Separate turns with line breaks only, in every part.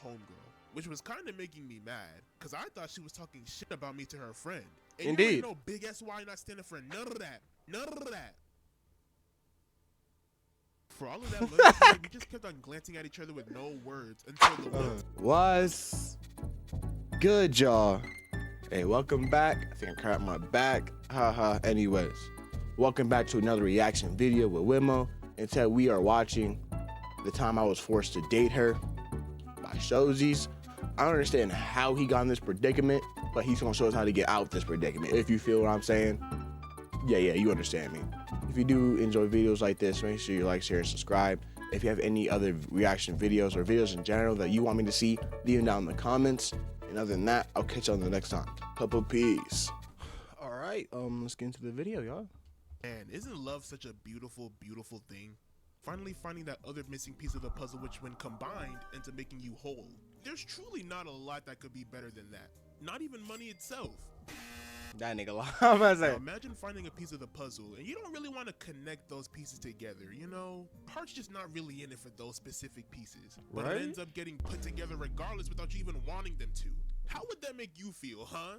homegirl, which was kind of making me mad, because I thought she was talking shit about me to her friend. And
Indeed.
You know big SY not standing for none of that. None of that. For all of that lunch period, we just kept on glancing at each other with no words until the
What's good, y'all? Hey, welcome back. I think I cracked my back. Haha. Anyways, welcome back to another reaction video with Whitmore. And today we are watching The Time I Was Forced to Date Her by Showsies. I don't understand how he got in this predicament, but he's gonna show us how to get out of this predicament. If you feel what I'm saying, yeah, you understand me. If you do enjoy videos like this, make sure you like, share, and subscribe. If you have any other reaction videos or videos in general that you want me to see, leave them down in the comments. And other than that, I'll catch you on the next time. Peace. All right, let's get into the video, y'all.
Man, isn't love such a beautiful, beautiful thing? Finally finding that other missing piece of the puzzle, which when combined ends up making you whole. There's truly not a lot that could be better than that. Not even money itself.
That nigga lie.
Now imagine finding a piece of the puzzle and you don't really want to connect those pieces together, you know? Heart's just not really in it for those specific pieces. But
Right?
It ends up getting put together regardless without you even wanting them to. How would that make you feel, huh?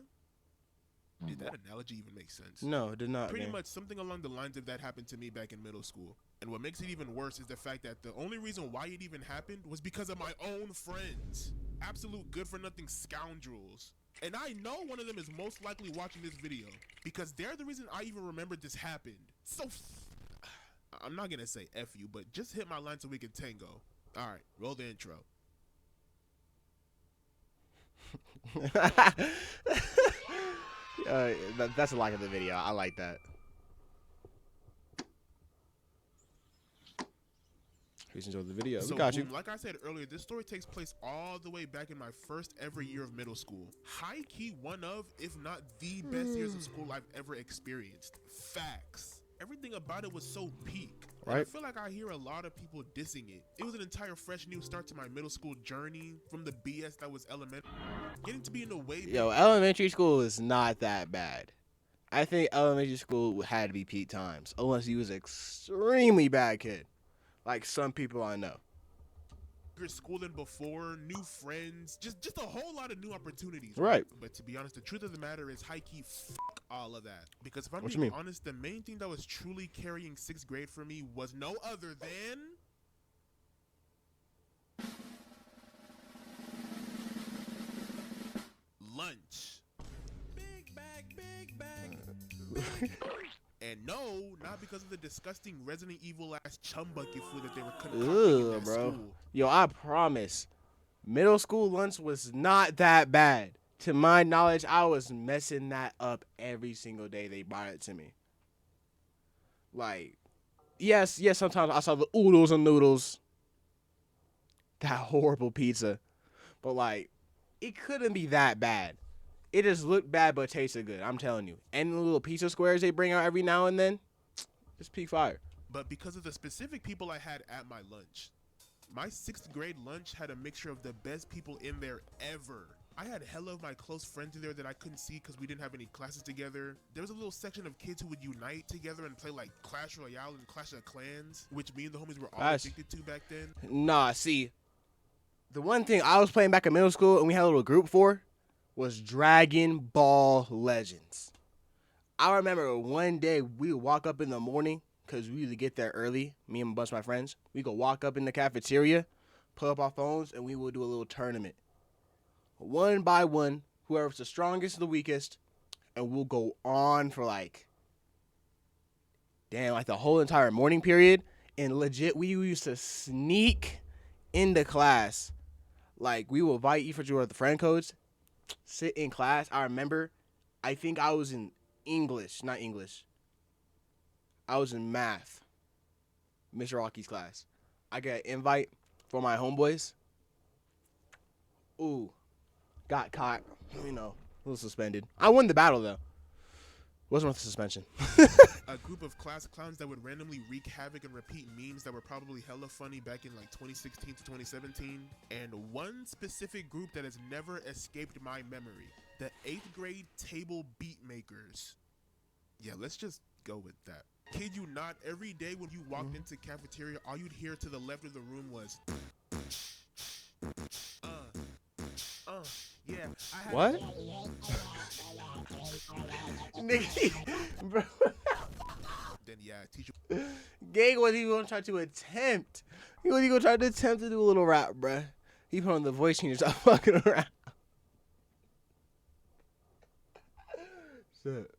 Did that analogy even make sense?
No, it did not.
Pretty
man.
much something along the lines of that happened to me back in middle school. And what makes it even worse is the fact that the only reason why it even happened was because of my own friends. Absolute good-for-nothing scoundrels. And I know one of them is most likely watching this video because they're the reason I even remembered this happened. So, I'm not gonna say F you, but just hit my line so we can tango. Alright, roll the intro.
That's a like of the video. I like that. Please enjoy the video.
So,
We got you.
Like I said earlier, this story takes place all the way back in my first ever year of middle school. High key one of, if not the best years of school I've ever experienced. Facts. Everything about it was so peak. And
Right.
I feel like I hear a lot of people dissing it. It was an entire fresh new start to my middle school journey from the BS that was elementary. Getting to be in a way.
Yo, elementary school is not that bad. I think elementary school had to be peak times, unless you was an extremely bad kid, like some people I know.
School than before, new friends, just a whole lot of new opportunities.
Right.
But to be honest, the truth of the matter is high-key fuck all of that. Because if I'm
What you
being
mean?
honest, the main thing that was truly carrying 6th grade for me was no other than lunch. Big bag. And no, not because of the disgusting Resident Evil ass chum bucket food that they were concocting in that
Bro.
school.
Yo, I promise, middle school lunch was not that bad. To my knowledge, I was messing that up every single day they brought it to me. Like, yes, sometimes I saw the oodles and noodles. That horrible pizza. But, like, it couldn't be that bad. It just looked bad but tasted good, I'm telling you. And the little pizza squares they bring out every now and then, it's peak fire.
But because of the specific people I had at my lunch, my 6th grade lunch had a mixture of the best people in there ever. I had hella of my close friends in there that I couldn't see because we didn't have any classes together. There was a little section of kids who would unite together and play like Clash Royale and Clash of Clans, which me and the homies were all addicted to back then.
Nah, see, the one thing I was playing back in middle school and we had a little group for was Dragon Ball Legends. I remember one day we would walk up in the morning because we used to get there early, me and a bunch of my friends. We could walk up in the cafeteria, pull up our phones, and we would do a little tournament. One by one, whoever's the strongest or the weakest, and we'll go on for like the whole entire morning period. And legit, we used to sneak into class. Like, we would invite each other with the friend codes, sit in class. I remember, I think I was in not English. I was in math, Mr. Rocky's class. I got an invite for my homeboys. Ooh, got caught, a little suspended. I won the battle, though. Wasn't worth the suspension.
A group of class clowns that would randomly wreak havoc and repeat memes that were probably hella funny back in like 2016 to 2017. And one specific group that has never escaped my memory. The 8th grade table beat makers. Yeah, let's just go with that. Kid you not, every day when you walked into cafeteria, all you'd hear to the left of the room was yeah.
What? Nigga, bro.
Then yeah, teacher.
Gang wasn't even gonna try to attempt. He wasn't even gonna try to attempt to do a little rap, bruh. He put on the voice changer, stop fucking around. Shit.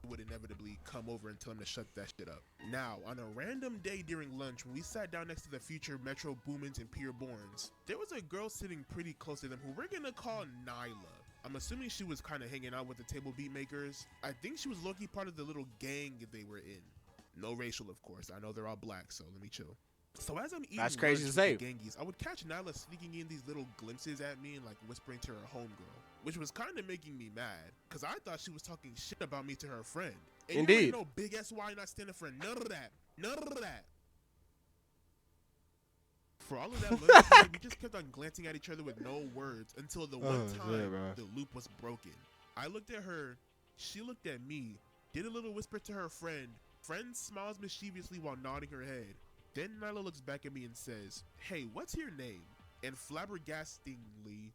Would inevitably come over and tell him to shut that shit up. Now, on a random day during lunch, when we sat down next to the future Metro Boomins and Pure Borns, there was a girl sitting pretty close to them who we're gonna call Nyla. I'm assuming she was kind of hanging out with the table beat makers. I think she was low-key part of the little gang they were in. No racial, of course. I know they're all black, so let me chill. So as I'm eating
That's crazy
lunch
to say.
with the gangies, I would catch Nyla sneaking in these little glimpses at me and like whispering to her homegirl, which was kind of making me mad because I thought she was talking shit about me to her friend. And
Indeed.
You know, big SY not standing for none of that. None of that. For all of that lunch time, we just kept on glancing at each other with no words until the one time the loop was broken. I looked at her, she looked at me, did a little whisper to her friend. Friend smiles mischievously while nodding her head. Then Nyla looks back at me and says, "Hey, what's your name?" And flabbergastingly,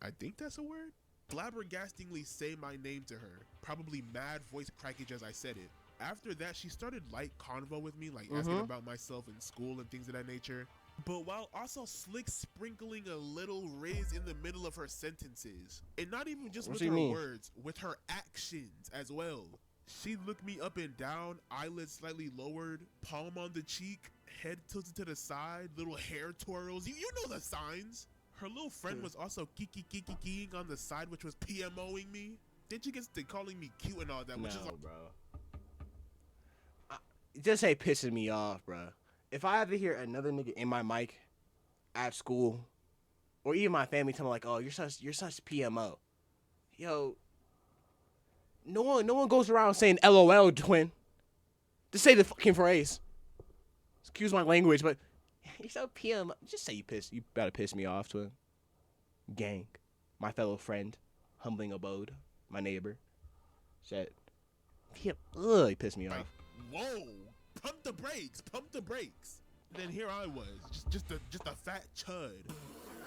I think that's a word? Flabbergastingly say my name to her, probably mad voice crackage as I said it. After that, she started light convo with me, like asking about myself in school and things of that nature, but while also slick sprinkling a little riz in the middle of her sentences. And not even just with her words, with her actions as well. She looked me up and down, eyelids slightly lowered, palm on the cheek, head tilted to the side, little hair twirls. You know the signs. Her little friend was also kiki-kiki-kikiing on the side, which was PMOing me. Then she gets to calling me cute and all that, which is like,
bro. Just say pissing me off, bro. If I ever hear another nigga in my mic at school, or even my family tell me like, "Oh, you're such PMO," yo, no one goes around saying LOL, twin. Just say the fucking phrase. Excuse my language, but you're so PMO. Just say you better piss me off, twin. Gang, my fellow friend, humbling abode, my neighbor. Shit. Ugh, he pissed me off.
Whoa. Pump the brakes. Then here I was, just a fat chud.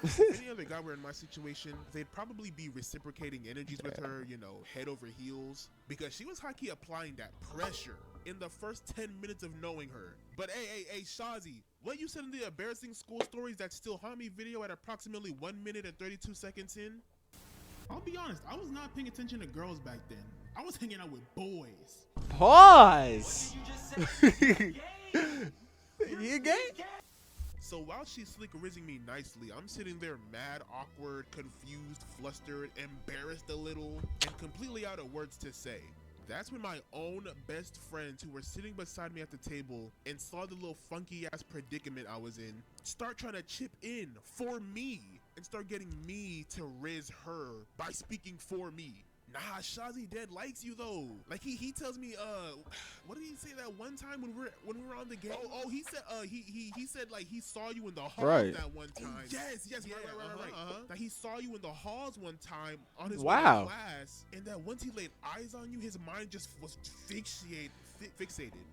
If any other guy were in my situation, they'd probably be reciprocating energies with her, you know, head over heels, because she was high-key applying that pressure in the first 10 minutes of knowing her. But hey, Shazi, what you said in the embarrassing school stories that still haunt me video at approximately 1 minute and 32 seconds in? I'll be honest, I was not paying attention to girls back then. I was hanging out with boys.
Pause. You gay?
So while she's slick rizzing me nicely, I'm sitting there mad, awkward, confused, flustered, embarrassed a little, and completely out of words to say. That's when my own best friends who were sitting beside me at the table and saw the little funky ass predicament I was in start trying to chip in for me and start getting me to riz her by speaking for me. Nah, Shazi dead likes you though. Like he tells me, what did he say that one time when we were on the game? Oh, he said he said like he saw you in the halls that one time. Oh, yes, yeah, right. That he saw you in the halls one time on his way to class, and that once he laid eyes on you, his mind just was fixated.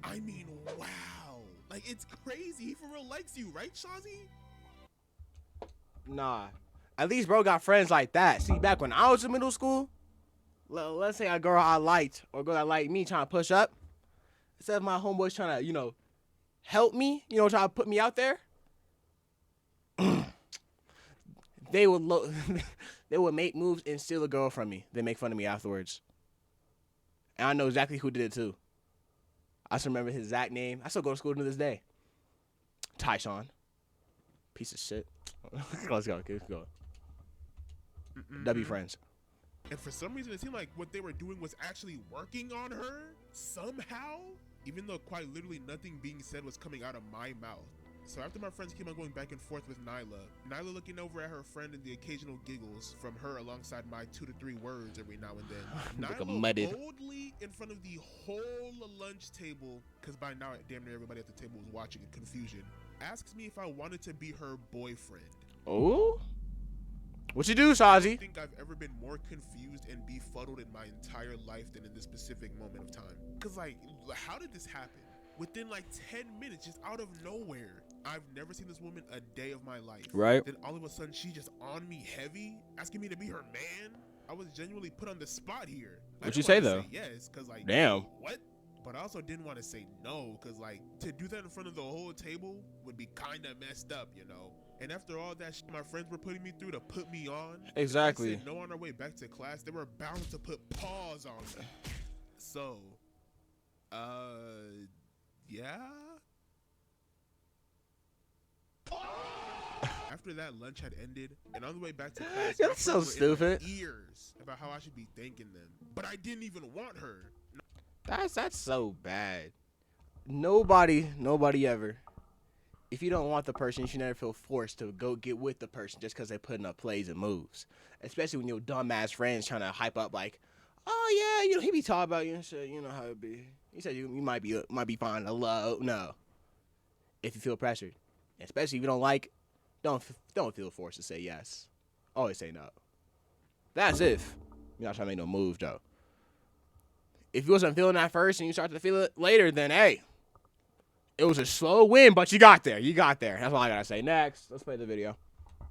I mean, wow. Like it's crazy. He for real likes you, right, Shazi?
Nah. At least bro got friends like that. See, back when I was in middle school, let's say a girl I liked or a girl that liked me trying to push up, instead of my homeboys trying to, you know, help me, you know, try to put me out there, they would make moves and steal a girl from me. They make fun of me afterwards. And I know exactly who did it too. I still remember his exact name. I still go to school to this day. Tyshawn. Piece of shit. Let's go. Keep going. W friends.
And for some reason, it seemed like what they were doing was actually working on her somehow, even though quite literally nothing being said was coming out of my mouth. So after my friends keep on going back and forth with Nyla looking over at her friend and the occasional giggles from her alongside my 2 to 3 words every now and then, Nyla boldly in front of the whole lunch table, because by now damn near everybody at the table was watching in confusion, asks me if I wanted to be her boyfriend.
Oh? What you do, Shazi?
I don't think I've ever been more confused and befuddled in my entire life than in this specific moment of time. Cause like, how did this happen? Within like 10 minutes, just out of nowhere. I've never seen this woman a day of my life.
Right.
Then all of a sudden, she just on me heavy, asking me to be her man. I was genuinely put on the spot here.
What'd you say, though?
Say yes, because like,
damn.
What? But I also didn't want to say no, because like, to do that in front of the whole table would be kind of messed up, you know? And after all that shit my friends were putting me through to put me on,
exactly.
I said no on our way back to class, they were bound to put pause on me. So, yeah? After that lunch had ended, and on the way back to class,
that's so stupid.
Ears about how I should be thanking them, but I didn't even want her.
That's so bad. Nobody ever. If you don't want the person, you should never feel forced to go get with the person just because they're putting up plays and moves. Especially when your dumbass friends trying to hype up like, oh yeah, he be talking about you and shit. You know how it be. He said you might be fine to love. No. If you feel pressured, especially if you don't like, don't feel forced to say yes. Always say no. That's if you're not trying to make no move though. If you wasn't feeling that first and you start to feel it later, then hey, it was a slow win, but you got there. That's all I gotta say. Next, let's play the video.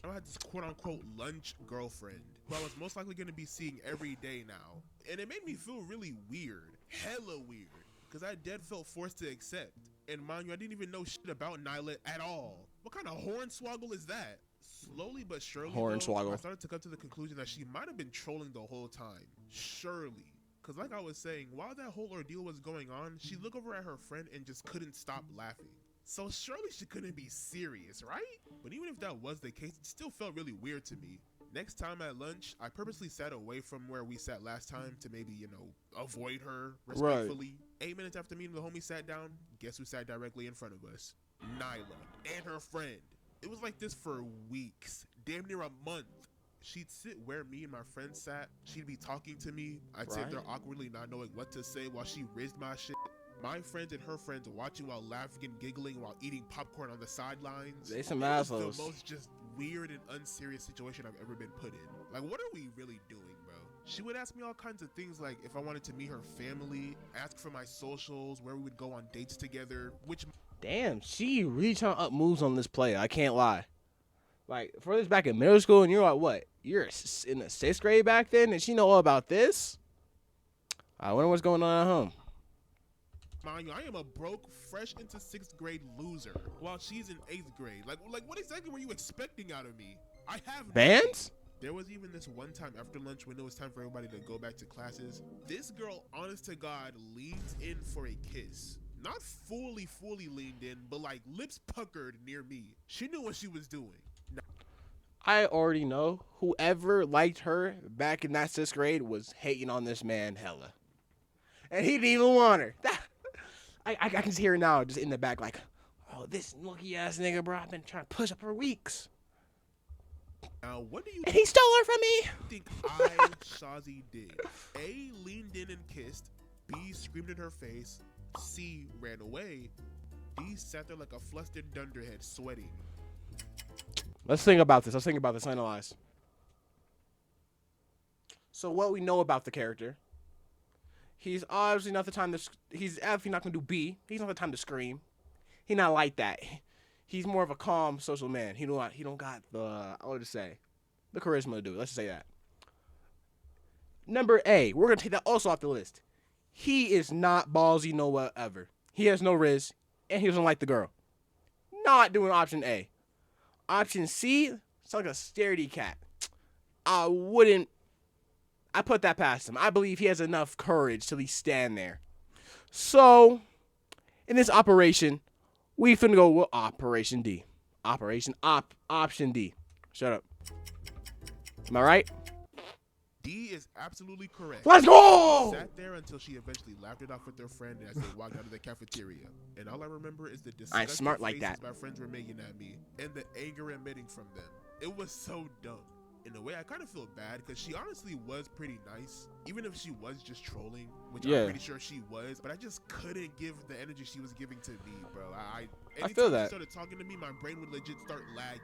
I had this quote-unquote lunch girlfriend who I was most likely going to be seeing every day now. And it made me feel really weird. Hella weird. Because I dead felt forced to accept. And mind you, I didn't even know shit about Nyla at all. What kind of hornswoggle is that? Slowly but surely, though, I started to come to the conclusion that she might have been trolling the whole time. Surely. Because like I was saying, while that whole ordeal was going on, she looked over at her friend and just couldn't stop laughing. So surely she couldn't be serious, right? But even if that was the case, it still felt really weird to me. Next time at lunch, I purposely sat away from where we sat last time to maybe, avoid her respectfully. Right. 8 minutes after me and the homie sat down, guess who sat directly in front of us? Nyla and her friend. It was like this for weeks, damn near a month. She'd sit where me and my friend sat. She'd be talking to me. I'd sit there awkwardly not knowing what to say while she rizzed my shit. My friends and her friends watching while laughing and giggling while eating popcorn on the sidelines.
They some assholes.
The most just weird and unserious situation I've ever been put in. Like, what are we really doing, bro? She would ask me all kinds of things like if I wanted to meet her family, ask for my socials, where we would go on dates together, which... Damn,
she really trying to up moves on this player. I can't lie. Like, for this back in middle school, and you're like, what? You're in the 6th grade back then, and she know all about this? I wonder what's going on at home.
Mind you, I am a broke, fresh into 6th grade loser, while she's in 8th grade. Like, what exactly were you expecting out of me? I have
bands?
There was even this one time after lunch when it was time for everybody to go back to classes. This girl, honest to God, leans in for a kiss. Not fully leaned in, but like lips puckered near me. She knew what she was doing.
I already know whoever liked her back in that 6th grade was hating on this man hella. And he didn't even want her. I can see her now just in the back like, oh, this lucky ass nigga, bro, I've been trying to push up for weeks.
Now, what do you
and he stole her from me?
Think I, Shazi, did? A, leaned in and kissed. B, screamed in her face. C, ran away. D, sat there like a flustered dunderhead, sweating.
Let's think about this. Analyze. So what we know about the character. He's obviously not the time to... He's obviously not going to do B. He's not the time to scream. He not like that. He's more of a calm social man. He don't got the... I would just say, the charisma to do it. Let's just say that. Number A. We're going to take that also off the list. He is not ballsy no whatever. He has no riz. And he doesn't like the girl. Not doing option A. Option C, it's like a scaredy cat. I put that past him. I believe he has enough courage to at least stand there. So, in this operation, we finna go with Operation D. Option D. Shut up. Am I right?
D is absolutely correct.
Let's go!
Sat there until she eventually laughed it off with their friend as they walked out of the cafeteria. And all I remember is the disgusting
smart like
faces
that.
my friends were making at me and the anger emitting from them. It was so dumb. In a way, I kind of feel bad because she honestly was pretty nice, even if she was just trolling, which I'm pretty sure she was. But I just couldn't give the energy she was giving to me, bro.
I feel that.
She started talking to me, my brain would legit start lagging,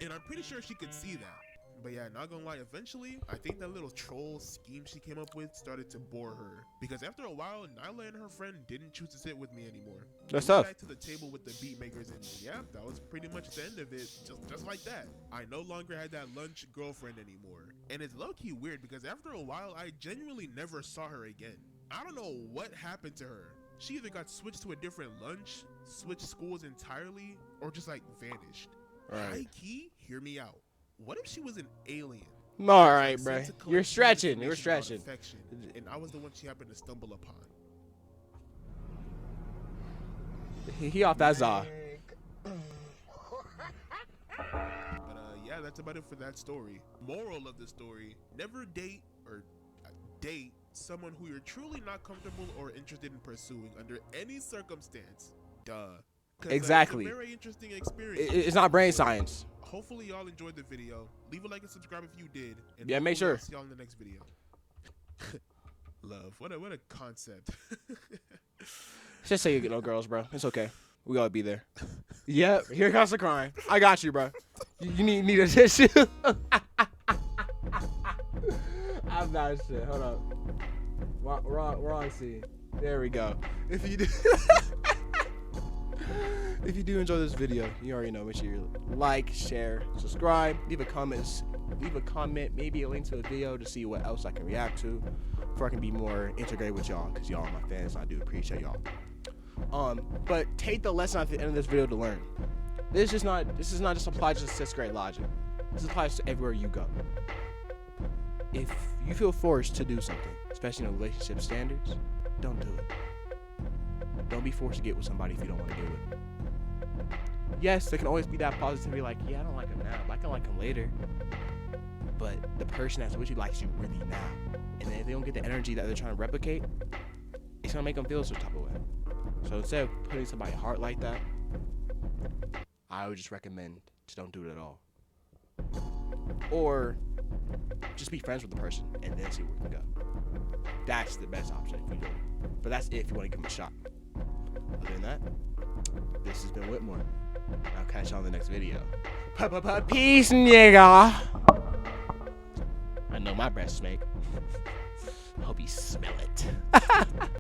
and I'm pretty sure she could see that. But yeah, not gonna lie, eventually, I think that little troll scheme she came up with started to bore her. Because after a while, Nyla and her friend didn't choose to sit with me anymore.
That's
We went
tough.
back to the table with the beat makers, and yeah, that was pretty much the end of it. Just like that. I no longer had that lunch girlfriend anymore. And it's low-key weird because after a while, I genuinely never saw her again. I don't know what happened to her. She either got switched to a different lunch, switched schools entirely, or just like vanished.
Right.
High key, hear me out. What if she was an alien?
All right,
Sent
bro.
to collect
You're stretching. You're
information about
stretching.
affection, and I was the one she happened to stumble upon.
He off that za.
But yeah, that's about it for that story. Moral of the story: never date someone who you're truly not comfortable or interested in pursuing under any circumstance. Duh. 'Cause,
Exactly.
it's a very interesting experience.
It's not brain science.
Hopefully y'all enjoyed the video. Leave a like and subscribe if you did. And
Yeah, make
hopefully
sure.
I'll see y'all in the next video. Love. What a concept.
Just say you get no girls, bro. It's okay. We gotta be there. Yep. Here comes the crying. I got you, bro. You need a tissue. I'm not shit. Hold up. Wrong scene. There we go. If you do. If you do enjoy this video, you already know, make sure you like, share, subscribe, leave a comment, maybe a link to the video to see what else I can react to, before I can be more integrated with y'all, because y'all are my fans, and I do appreciate y'all. But take the lesson at the end of this video to learn. This is not just applied to 6th grade logic. This applies to everywhere you go. If you feel forced to do something, especially in relationship standards, don't do it. Don't be forced to get with somebody if you don't want to do it. Yes, there can always be that positivity like, yeah, I don't like him now, but I can like him later. But the person that's with you likes you really now. And then if they don't get the energy that they're trying to replicate, it's going to make them feel some type of way. So instead of putting somebody's heart like that, I would just recommend to don't do it at all. Or just be friends with the person and then see where we can go. That's the best option if you do it. But that's if you want to give them a shot. Other than that, this has been Whitmore. I'll catch y'all in the next video. Peace, nigga. I know my breath smell. Hope you smell it.